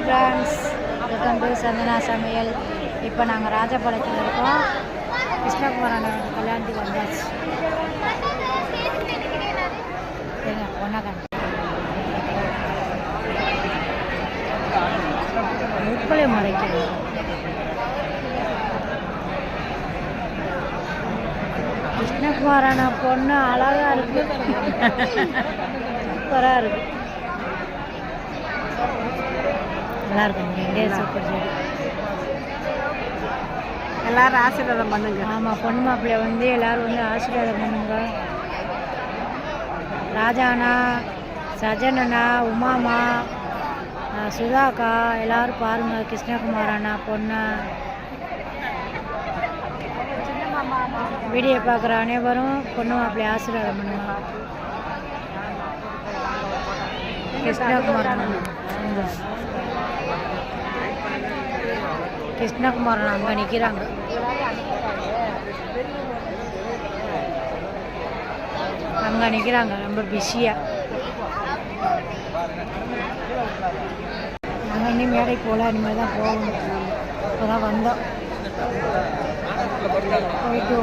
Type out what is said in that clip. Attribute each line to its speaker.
Speaker 1: Hi friends, welcome to Chandana சமையல். இப்போ நாங்கள் ராஜபாளையத்தில் இருக்கோம். கிருஷ்ணகுமார் கல்யாணத்துக்கு வந்தாச்சு. பொண்ணாக்கா முப்பளை மறைக்கிறது. கிருஷ்ணகுமாரான பொண்ணு அழகாக இருக்கு, சூப்பராக இருக்கு, நல்லா இருக்கும். ரெண்டே சூப்பர் சரி.
Speaker 2: எல்லாரும் ஆசீர்வாதம் பண்ணுங்க.
Speaker 1: ஆமாம், பொண்ணு மாப்பிள்ளை வந்து எல்லோரும் வந்து ஆசீர்வாதம் பண்ணுங்க. ராஜாண்ணா, சஜனண்ணா, உமாமா, சுதாக்கா எல்லோரும் பாருங்கள். கிருஷ்ணகுமார் அண்ணா பொண்ணு வீடியோ பார்க்குற அனைவரும் பொண்ணு மாப்பிள்ளை ஆசீர்வாதம் பண்ணுங்க. கிருஷ்ணகுமார் அண்ணா கிருஷ்ணகுமார் அங்கே நிற்கிறாங்க. அங்கே நிற்கிறாங்க ரொம்ப பிஸியாக. நாங்கள் இன்னும் மேடைக்கு போகல, இனிமேல் தான் போகணும். இப்போ தான் வந்தோம், போயிட்டு